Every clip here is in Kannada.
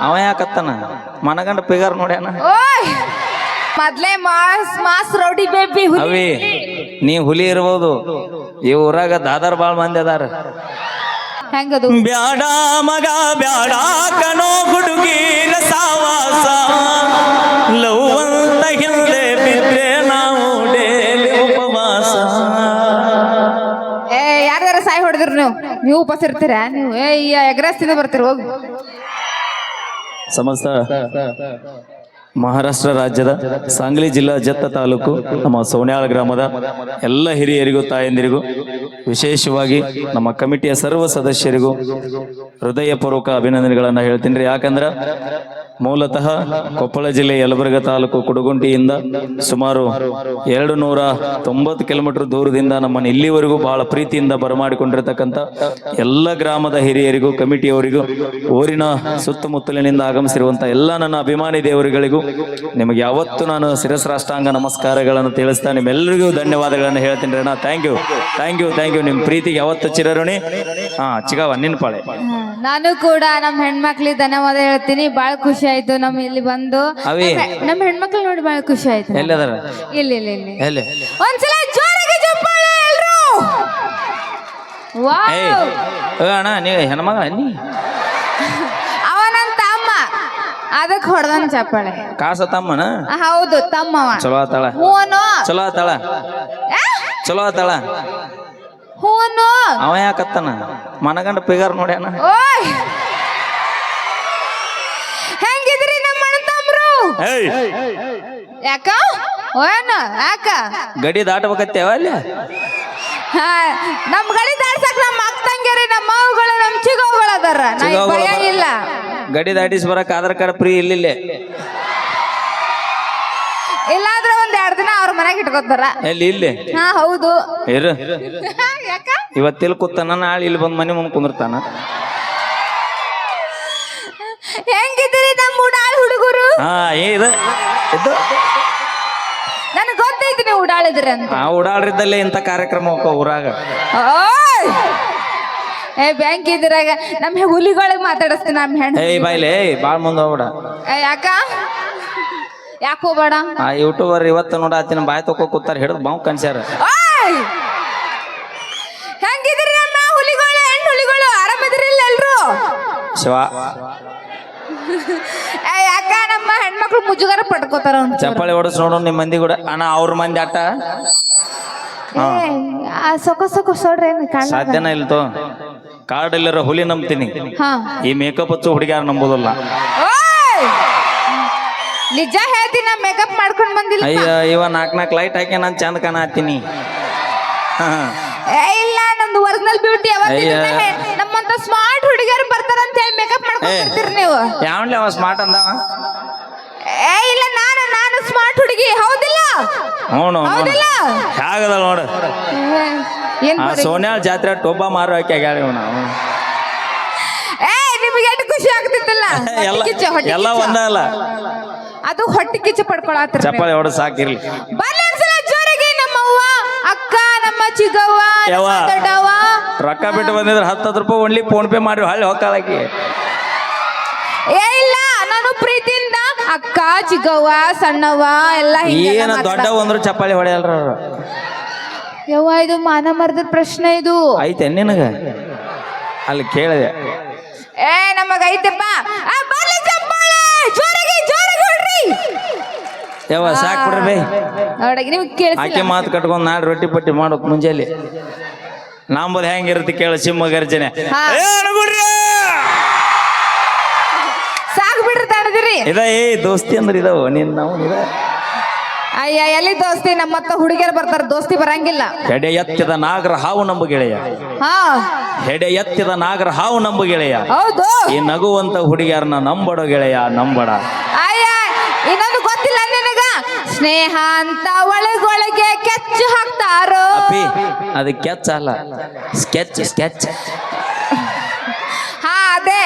ಅವ ಯಾಕತ್ತಾನ ಮನಗಂಡ ಪಿಗಾರ್ ನೋಡ್ಯಾನ. ಓಯ್ ಮೊದ್ಲೇ ಮಾಸ್ ಮಾಸ್ ರೌಡಿ ಬೇಬಿ ಅವಿ ನೀ ಹುಲಿ ಇರ್ಬೋದು, ಈ ಊರಾಗ ದಾದಾರ್ ಬಾಳ್ ಮಂದಿ ಅದಾರ. ಹೆಂಗದು? ಬ್ಯಾಡ ಮಗ ಬ್ಯಾಡ ಕಣೋ ಹುಡುಗಿರ ಸಾವಾಸ, ಲವ್ ಅಂತ ಹಿಂದೆ ಬಿದ್ರೆ ನಾವು ಡೇಲಿ ಉಪವಾಸ. ಯಾರ್ಯಾರ ಸಾಯಿ ಹೊಡೆದ್ರು ನೀವು ಉಪವಾಸ ಇರ್ತೀರಾ? ನೀವು ಎಗ್ರೆಸ್ ತಿಂದ ಬರ್ತೀರ ಹೋಗಿ. ಸಮಸ್ತ ಮಹಾರಾಷ್ಟ್ರ ರಾಜ್ಯದ ಸಾಂಗ್ಲಿ ಜಿಲ್ಲಾ ಜತ್ತ ತಾಲೂಕು ನಮ್ಮ ಸೋನ್ಯಾಳ ಗ್ರಾಮದ ಎಲ್ಲ ಹಿರಿಯರಿಗೂ ತಾಯಂದಿರಿಗೂ ವಿಶೇಷವಾಗಿ ನಮ್ಮ ಕಮಿಟಿಯ ಸರ್ವ ಸದಸ್ಯರಿಗೂ ಹೃದಯಪೂರ್ವಕ ಅಭಿನಂದನೆಗಳನ್ನ ಹೇಳ್ತೀನಿ. ಯಾಕಂದ್ರೆ ಮೂಲತಃ ಕೊಪ್ಪಳ ಜಿಲ್ಲೆ ಯಲಬುರ್ಗಾ ತಾಲೂಕು ಕುಡಗುಂಟಿಯಿಂದ ಸುಮಾರು 290 ಕಿಲೋಮೀಟರ್ ದೂರದಿಂದ ನಮ್ಮನ್ನು ಇಲ್ಲಿವರೆಗೂ ಬಹಳ ಪ್ರೀತಿಯಿಂದ ಬರಮಾಡಿಕೊಂಡಿರ್ತಕ್ಕಂಥ ಎಲ್ಲ ಗ್ರಾಮದ ಹಿರಿಯರಿಗೂ ಕಮಿಟಿಯವರಿಗೂ ಊರಿನ ಸುತ್ತಮುತ್ತಲಿನಿಂದ ಆಗಮಿಸಿರುವಂತಹ ಎಲ್ಲ ನನ್ನ ಅಭಿಮಾನಿ ದೇವರುಗಳಿಗೂ ನಿಮಗೆ ಯಾವತ್ತು ನಾನು ಶಿರಸ್ರಾಷ್ಟಾಂಗ ನಮಸ್ಕಾರಗಳನ್ನು ತಿಳಿಸ್ತಾ ನಿಮ್ಮೆಲ್ಲರಿಗೂ ಧನ್ಯವಾದಗಳನ್ನು ಹೇಳ್ತೀನಿ ಅಣ್ಣ. Thank you thank you thank you. ನಿಮ್ಮ ಪ್ರೀತಿಗೆ ಯಾವತ್ತು ಚಿರಋಣಿ. ಚಿಗವ ನಿನ್ ಪಾಳೆ. ನಾನು ಕೂಡ ನಮ್ಮ ಹೆಣ್ಮಕ್ಳಿಗೆ ಧನ್ಯವಾದ ಹೇಳ್ತೀನಿ. ಬಾಳ ಖುಷಿ ಆಯ್ತು ನಮ್ಮ ಇಲ್ಲಿ ಬಂದು. ನಮ್ಮ ಹೆಣ್ಮಕ್ಳು ನೋಡಿ ಬಾಳ ಖುಷಿ ಆಯ್ತು. ಎಲ್ಲದಾರ? ಇಲ್ಲಿ ಇಲ್ಲಿ ಇಲ್ಲಿ ಇಲ್ಲಿ ಒಂದ್ಸಲ ಜೋರಾಗಿ ಚಪ್ಪಾಳೆ ಎಲ್ರು. ವಾವ್ ಅಣ್ಣ ನೀವು ಹೆಣ್ಮಗ ನೀ ಅವನಂತ ಅಮ್ಮ ಅದಕ್ಕೆ ಹೊಡೆದನ್ ಚಪ್ಪಾಳೆ. ಕಾಸ ತಮ್ಮನ? ಹೌದು ತಮ್ಮವ. ಚಲೋ ಆತಾಳ? ಹೂನು ಚಲೋ ಆತಾಳ? ಚಲೋ ಆತಾಳ? ಹೂನು. ಅವ ಯಾಕತ್ತಾನ ಮನಗಂಡ ಪಿಗಾರ್ ನೋಡ್ಯಾನ. ಓಯ್ ಹೆಂಗಿದ್ರಿ ನಮ್ಮ ಅಣ್ಣ ತಮ್ರು? ಯಾಕ ಓಯಣ್ಣ ಯಾಕ ಗಡಿ ದಾಟಬೇಕತ್ತೇವ ಅಲ್ಲಿ? ನಮ್ ಗಡಿ ದಾಡ್ಸಕ್ ನಮ್ಮ ಅಕ್ಕ ತಂಗಿಯರಿ ನಮ್ಮ ಮಾವುಗಳು ನಮ್ಮ ಚಿಗೋಗಳು ಅದಾರ. ಭಯ ಇಲ್ಲ. ಗಡಿ ದಾಟಿಸಿ ಬರಕ್ ಆಧಾರ್ ಕಾರ್ಡ್ ಫ್ರೀ ಇಲ್ಲಿಲ್ಲೇ. ಇಲ್ಲಾಂದ್ರೆ ಒಂದ್ 2 ದಿನ ಅವ್ರ ಮನೆಗೆ ಇಟ್ಕೋತಾರ. ಎಲ್ಲಿ? ಇಲ್ಲಿ? ಹಾ ಹೌದು. ಇರು ಯಾಕ ಇವತ್ತಿಲ್ ಕೂತಾನ, ನಾಳೆ ಇಲ್ಲಿ ಬಂದ್ ಮನೆ ಮುಂದೆ ಕುಂದಿರ್ತಾನ. ಹೆಂಗಿದ್ರಿ ನಮ್ಮ ಉಡಾಳ್ ಹುಡುಗರು? ಇದು ನನಗೆ ಗೊತ್ತೈತಿ ನೀವು ಉಡಾಳಿದ್ರಿ ಅಂತ. ಉಡಾಳ್ರಿದ್ದಲ್ಲೇ ಇಂಥ ಕಾರ್ಯಕ್ರಮ ಹೋಗೋ ಊರಾಗ. ಬ್ಯಾಂಕ್ ಇದ್ರಾಗ ನಮ್ಮ ಹುಲಿಗಳಿಗೆ ಮಾತಾಡಿಸ್ತೀನಿ ನಮ್ಮ ಹೆಣ್ಣು. ಬಾಯ್ಲೆ ಬಾಳ್ ಮುಂದೆ ಹೋಗ್ಬೇಡ. ಯಾಕ ಯಾಕೆ ಹೋಗ್ಬೇಡ? ಯೂಟ್ಯೂಬರ್ ಇವತ್ತು ನೋಡಾತಿನ ಬಾಯ್ ತಕೋ ಕೂತಾರ ಹಿಡಿದು ಬಾವು ಕನ್ಸ್ಯಾರ. ಹೆಂಗಿದ್ರಿ ನಮ್ಮ ಹುಲಿಗಳು ಹೆಣ್ಣು ಹುಲಿಗಳು? ಆರಾಮದಿರಿಲ್ಲ ಎಲ್ರು? ಶಿವ ಯಾಕ ನಮ್ಮ ಹೆಣ್ಮಕ್ಳು ಮುಜುಗರ ಪಡ್ಕೋತಾರ. ಚಪ್ಪಾಳಿ ಹೊಡಸ್ ನೋಡು ನಿಮ್ಮ ಮಂದಿ ಕೂಡ. ಅಣ್ಣ ಅವ್ರ ಮಂದಿ ಆಟ ಸೊಕ ಸೊಕ ಸೋಡ್ರಿ ಸಾಧ್ಯನ ಇಲ್ತೋ. ಕಾರ್ಡ್ ಇಲ್ಲರ ಹುಲಿ ನಂಬ್ತೀನಿ, ಈ ಮೇಕಪ್ ಹಚ್ಚು ಹುಡುಗ್ಯಾರ ನಂಬೋದಲ್ಲ. ನಿಜ ಹೇಳ್ತೀನಿ, ನಾ ಮೇಕಪ್ ಮಾಡ್ಕೊಂಡ್ ಬಂದಿಲ್ಲ. ಅಯ್ಯ ಇವ 4 ಲೈಟ್ ಹಾಕಿ ನಾನು ಚಂದ ಕಾಣತೀನಿ. ಇಲ್ಲ ನಮ್ದು ಒರಿಜಿನಲ್ ಬ್ಯೂಟಿ. ನಮ್ಮಂತ ಸ್ಮಾರ್ಟ್ ಹುಡುಗಿಯರು ಬರ್ತಾರಂತ ಹೇಳಿ ಮೇಕಪ್ ಮಾಡ್ಕೊಂಡಿರ್ತೀರಿ ನೀವು. ಯಾವನ್ಲಿ ಅವ ಸ್ಮಾರ್ಟ್ ಅಂದವ? ಇಲ್ಲ ನಾನು ಸ್ಮಾರ್ಟ್ ಹುಡುಗಿ ಹೌದಿಲ್ಲ? ಹೌದಿಲ್ಲ? ಹೇಗದ ನೋಡು. ಸೋನ್ಯಾಳ ಜಾತ್ರೆ ಟೊಬ್ಬ ಮಾರು ಹಾಕಿ ಆಗ್ಯಾಳ ನಾವು. ನಿಮ್ಗೆ ಎಷ್ಟು ಖುಷಿ ಆಗ್ತಿತ್ತಲ್ಲ? ಎಲ್ಲ ಒಂದಲ್ಲ, ಅದು ಹೊಟ್ಟೆ ಕಿಚ್ಚು ಪಡ್ಕೊಳತ್ತ. ಚಪ್ಪಾಳಿ ಹೊಡ ಸಾಕಿರ್ಲಿ. ಬರ್ಲಿ ಜೋರಿಗೆ ನಮ್ಮವ್ವ ಅಕ್ಕ ನಮ್ಮ ಚಿಗವ್ವ ದೊಡ್ಡವ್ವ ರೊಕ್ಕ ಬಿಟ್ಟು ಬಂದಿದ್ರೆ 10 ರೂಪಾಯಿ ಒನ್ಲಿ ಫೋನ್ ಪೇ ಮಾಡಿ ಹಳ್ಳಿ ಹೋಗಲಾಕಿ. ಇಲ್ಲ ನಾನು ಪ್ರೀತಿಯಿಂದ ಅಕ್ಕ ಚಿಗವ್ವ ಸಣ್ಣವ್ವ ಎಲ್ಲ. ಏನ ದೊಡ್ಡವ ಅಂದ್ರು ಚಪ್ಪಾಳಿ ಹೊಡೆಯಲ್ರ. ಯವ್ವ ಇದು ಮಾನ ಮರದ ಪ್ರಶ್ನೆ ಇದು. ಐತೆ ನಿನಗ? ಅಲ್ಲಿ ಕೇಳಿದೆ. ನಮಗ ಐತಪ್ಪ. ಬರ್ಲಿ ಚಪ್ಪಾಳೆ ಜೋರಿಗೆ ಜೋರಿಗೆ ಹೊಡ್ರಿ. ಯವ್ವ ಸಾಕ್ ಬಿಡ್ರಿ ಬೈ. ನಿಮ್ಗೆ ಕೇಳಿಸಿಲ್ಲ? ಆಕೆ ಮಾತು ಕಟ್ಕೊಂಡ್ ನಾಳೆ ರೊಟ್ಟಿ ಪಟ್ಟಿ ಮಾಡೋಕ್ ಮುಂಜಾನೆ ನಂಬುದು ಹೆಂಗಿರುತ್ತೆ ಕೇಳ. ಸಿಂಹ ಗರ್ಜನೆ ಸಾಕ್ ಬಿಡ್ರಿ ತಡದಿರಿ. ದೋಸ್ತಿ ಅಂದ್ರೆ ಇದಾವ ನಿನ್ ನಾವು ಅಯ್ಯ ಎಲ್ಲಿ ದೋಸ್ತಿ? ನಮ್ಮತ್ತ ಹುಡುಗಿಯರು ಬರ್ತಾರ, ದೋಸ್ತಿ ಬರಂಗಿಲ್ಲ. ಹೆಡೆ ಎತ್ತಿದ ನಾಗರ ಹಾವು ನಂಬು ಗೆಳೆಯ. ಹೆಡೆ ಎತ್ತಿದ ನಾಗರ ಹಾವು ನಂಬು ಗೆಳೆಯ. ಹೌದು. ಈ ನಗುವಂತ ಹುಡುಗಿಯರನ್ನ ನಂಬಡೋ ಗೆಳೆಯ ನಂಬಡ. ಅಯ್ಯ ಇನ್ನೊಂದು ಗೊತ್ತಿಲ್ಲ ನಿನಗ? ಸ್ನೇಹ ಅಂತ ಒಳಗೊಳಗೆ ಕೆಚ್ಚು ಹಾಕ್ತಾರೋ. ಅದು ಕೆಚ್ಚ ಅಲ್ಲ, ಸ್ಕೆಚ್ ಸ್ಕೆಚ್. ಅದೇ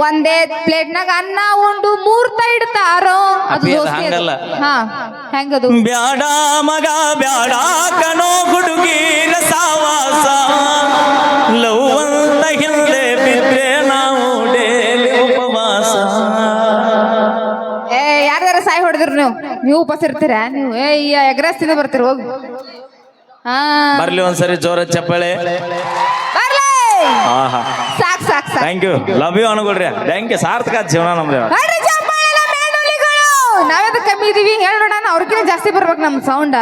ಒಂದೇ ಪ್ಲೇಟ್ನಾಗ ಅನ್ನ ಉಂಡು 3 ತ ಇಡ್ತಾರೋ. ಅದು ಹಂಗಲ್ಲ. ಹೆಂಗದು? ಬ್ಯಾಡ ಮಗ ಬ್ಯಾಡ ಕಣೋ ಹುಡುಗಿರ ಸಾವಾಸ, ಲವ್ ಅಂತ ಹಿಂದೆ ಬಿದ್ರೆ ನಾವು ಡೇಲಿ ಉಪವಾಸ. ಮಾಡಿದ್ರು ನೀವು ಉಪವಾಸ ಇರ್ತೀರಾ ನೀವು ಎಗ್ರೆಸ್ ತಿಂದ ಬರ್ತೀರಿ ಹೋಗಿ ಹಾ ಬರ್ಲಿ ಒಂದ್ಸರಿ ಜೋರ ಚಪ್ಪಾಳೆ. ಬರ್ಲಿ ಆಹಾ ಸಾಕ್ ಸಾಕ್ ಸಾಕ್ ಥ್ಯಾಂಕ್ ಯು ಲವ್ ಯು ಅನ್ಕೊಳ್ರಿ. ಥ್ಯಾಂಕ್ ಯು ಸಾರ್ಥಕ ಜೀವನ ನಮ್ದು. ಬರ್ರಿ ಚಪ್ಪಾಳೆ ನಮ್ಮ ಹೆಣ್ಣುಲಿಗಳು. ನಾವೆಂತ ಕಮ್ಮಿ ಇದೀವಿ ಹೇಳಿ ನೋಡೋಣ. ಅವ್ರಿಗಿಂತ ಜಾಸ್ತಿ ಬರ್ಬೇಕು ನಮ್ಮ ಸೌಂಡ್.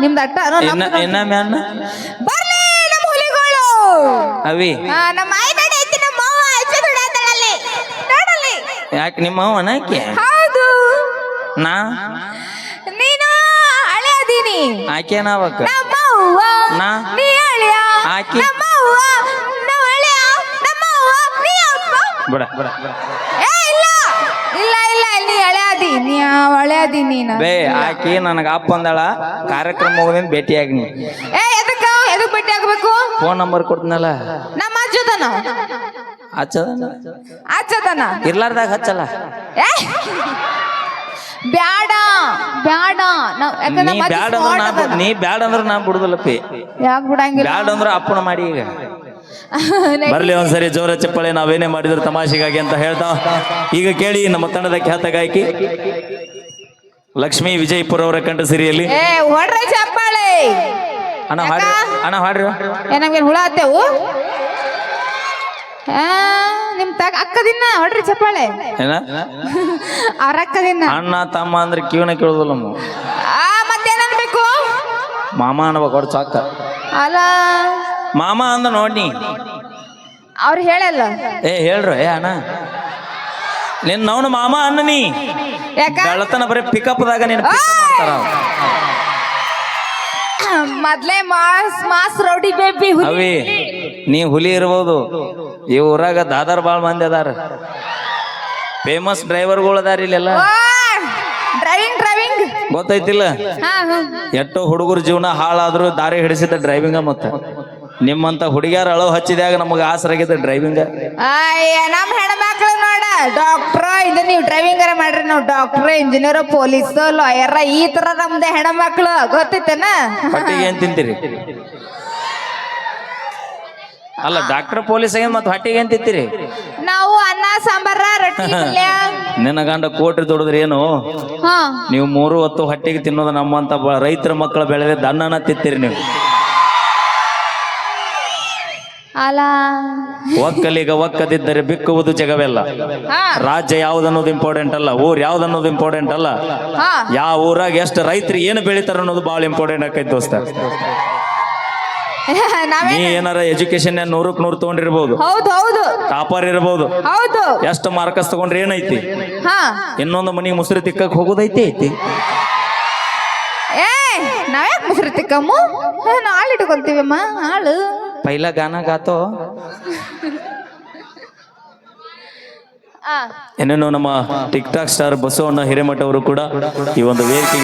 ನಿಮ್ದು ಅಟ್ಟ ಇನ್ನೊಮ್ಮೆ ಅನ್ನ ಬರ್ಲಿ ನಮ್ಮ ಹುಲಿಗಳು. ಅವಿ ನಮ್ಮ ಆಯ್ ನೋಡಿ ಐತಿ ನಮ್ಮ ಅವ್ವ ಅಚ್ಚ ದುಡಾತಳಲ್ಲಿ ನೋಡಲ್ಲಿ. ಯಾಕೆ ನಿಮ್ಮ ಅವನ ಆಕೆ ಹೌದು ನಾ ನೀನು ಹಳೆ ಅದೀನಿ ಆಕೆ ನಾವಕ್ಕ ನಮ್ಮ ಅವ್ವ ನಾ ನೀ ಹಳೆಯ ಆಕೆ ನಮ್ಮ ಅವ್ವ ನಾವು ಹಳೆಯ ನಮ್ಮ ಅವ್ವ ನೀ ಅಪ್ಪ ಬಿಡ ಏ ಇಲ್ಲ ಇಲ್ಲ ಇಲ್ಲ ನೀ ಹಳೆ ಅದಿ ನೀ ಹಳೆ ಅದಿ ನೀನು ಬೇ ಆಕಿ ನನಗ ಅಪ್ಪ ಅಂದಾಳ. ಕಾರ್ಯಕ್ರಮ ಮುಗಿದಿಂದ ಭೇಟಿ ಆಗಿನಿ. ಏ ಎದಕ್ಕ ಎದಕ್ ಭೇಟಿ ಆಗ್ಬೇಕು? ಫೋನ್ ನಂಬರ್ ಕೊಡ್ತೀನಲ್ಲ. ನಮ್ಮ ಅಜ್ಜದನ ಅಜ್ಜದನ ಇರ್ಲಾರ್ದಾಗ ಹಚ್ಚಲ್ಲ. ಏ ಬ್ಯಾಡ ಬ್ಯಾಡ ನೀ ಬ್ಯಾಡ ಅಂದ್ರ ನೀ ಬ್ಯಾಡ ಅಂದ್ರ ನಾ ಬಿಡುದಿಲ್ಲಪ್ಪಿ. ಯಾಕೆ ಬಿಡಂಗಿಲ್ಲ? ಬ್ಯಾಡ ಅಂದ್ರ ಅಪ್ಪನ ಮಾಡಿ ಈಗ ಬರ್ಲಿ ಒಂದ್ಸರಿ ಜೋರ ಚಪ್ಪಾಳೆ. ನಾವೇನೇ ಮಾಡಿದ್ರು ತಮಾಷೆಗಾಗಿ ಅಂತ ಹೇಳ್ತಾ ಈಗ ಕೇಳಿ ನಮ್ಮ ತಂಡದ ಖ್ಯಾತ ಗಾಯಕಿ ಲಕ್ಷ್ಮೀ ವಿಜಯಪುರ ಅವರ ಕಂಠ ಸಿರಿಯಲ್ಲಿ. ಏ ಹೊಡ್ರೆ ಚಪ್ಪಾಳೆ ಅಣ್ಣ ಹಾಡ್ರಿ ಅಣ್ಣ ಹಾಡ್ರಿ. ನಮ್ಗೇನ್ ಹುಳ ಹತ್ತೇವು? ನಿಮ್ ಅಕ್ಕದಿನ್ನ ಹೊಡ್ರಿ ಚಪ್ಪಾಳೆ. ಏನ ಅವ್ರ ಅಕ್ಕದಿನ್ನ ಅಣ್ಣ ತಮ್ಮ ಅಂದ್ರೆ ಕಿವನ ಕೇಳುದಿಲ್ಲ ನಮ್ಮ. ಮತ್ತೇನನ್ಬೇಕು? ಮಾಮ ಅನ್ಬೇಕು ಹೊಡ್ ಸಾಕ. ಅಲ್ಲ ಮಾಮ ಅಂದ ನೋಡಿ ಅವ್ರು ಹೇಳಲ್ಲ. ಏ ಹೇಳ್ರು ಏ ಅಣ್ಣ ನಿನ್ ನವನು ಮಾಮ ಅನ್ನ ನೀ ಯಾಕ ಬೆಳತನ ಬರೀ ಪಿಕಪ್ದಾಗ ನೀನು ಮಾಡ್ತಾರ. ಮೊದ್ಲೇ ಮಾಸ್ ಮಾಸ್ ರೌಡಿ ಬೇಬಿ ಅವಿ ನೀ ಹುಲಿ ಇರ್ಬೋದು. ಈ ಊರಾಗ ದಾದಾರ್ ಬಾಳ್ ಮಂದಿ ಅದಾರ. ಫೇಮಸ್ ಡ್ರೈವರ್ಗಳು ಅದಾರ ಇಲ್ಲೆಲ್ಲ. ಡ್ರೈವಿಂಗ್ ಡ್ರೈವಿಂಗ್ ಗೊತ್ತೈತಿಲ್ಲ. ಎಷ್ಟೋ ಹುಡುಗರ ಜೀವನ ಹಾಳಾದ್ರು ದಾರಿ ಹಿಡಿಸಿದ ಡ್ರೈವಿಂಗ. ಮತ್ತ ನಿಮ್ಮಂತ ಹುಡುಗಿಯರ ಅಳವು ಹಚ್ಚಿದಾಗ ನಮಗ ಆಸರಾಗಿದ್ದ ಡ್ರೈವಿಂಗ. ಅಯ್ಯ ನಮ್ಮ ಹೆಣ್ಮಕ್ಳು ನೋಡ ಡಾಕ್ಟರ್ ಇದು ನೀವು ಡ್ರೈವಿಂಗ್ ಮಾಡ್ರಿ. ನಾವು ಡಾಕ್ಟರ್ ಇಂಜಿನಿಯರ್ ಪೊಲೀಸ್ ಲಾಯರ್ ಈ ತರ ನಮ್ದು ಹೆಣ್ಮಕ್ಳು ಗೊತ್ತೈತೇನ? ಹೊಟ್ಟಿಗೆ ಏನ್ ತಿಂತೀರಿ? ಅಲ್ಲ ಡಾಕ್ಟರ್ ಪೊಲೀಸ್ ಮತ್ತೆ ಹೊಟ್ಟಿಗೆ ಏನ್ ತಿಂತೀರಿ? ನಾವು ಅನ್ನ ಸಾಂಬಾರ ರೊಟ್ಟಿ ಪಲ್ಯ. ನಿನ್ನ ಗಂಡ ಕೋಟಿ ದುಡಿದ್ರೆ ಏನು? ನೀವು 3 ಹೊತ್ತು ಹೊಟ್ಟಿಗೆ ತಿನ್ನೋದು ನಮ್ಮಂತ ರೈತರ ಮಕ್ಕಳು ಬೆಳೆದ ಅನ್ನನ ತಿಂತೀರಿ ನೀವು. ಅಲ್ಲ ಒಕ್ಕಲಿಗ ಒಕ್ಕದಿದ್ದರೆ ಬಿಕ್ಕುವುದು ಜಗವೆಲ್ಲ. ರಾಜ್ಯ ಯಾವ್ದನ್ನೋದು ಇಂಪಾರ್ಟೆಂಟ್ ಅಲ್ಲ, ಊರ್ ಯಾವ್ದನ್ನೋದು ಇಂಪಾರ್ಟೆಂಟ್ ಅಲ್ಲ, ಯಾವ ಊರಾಗ ಎಷ್ಟು ರೈತರು ಏನು ಬೆಳಿತಾರ ಅನ್ನೋದು ಬಹಳ ಇಂಪಾರ್ಟೆಂಟ್ ಆಕೈತಿ ದೋಸ್ತ. ನೀ ಏನಾರ ಎಜುಕೇಶನ್ 100ಕ್ಕೆ 100 ತಗೊಂಡಿರ್ಬೋದು, ಹೌದು ಹೌದು ಟಾಪರ್ ಇರ್ಬೋದು, ಹೌದು ಎಷ್ಟು ಮಾರ್ಕಸ್ ತಗೊಂಡ್ರೆ ಏನೈತಿ? ಇನ್ನೊಂದು ಮನಿಗೆ ಮುಸುರಿ ತಿಕ್ಕಕ್ ಹೋಗೋದೈತಿ ಐತಿ. ಏ ನಾವ್ಯಾಕೆ ಮುಸುರಿ ತಿಕ್ಕಮ್ಮ? ಹಾಳು ಇಟ್ಕೊಂತೀವಮ್ಮ ಹಾಳು. ಪೈಲ ಗಾನ ಗಾತೋ ಏನೇನೋ ನಮ್ಮ tick talk star Basavanna Hiremath ಅವರು ಕೂಡ ಈ ಒಂದು ವೇದಿಕೆ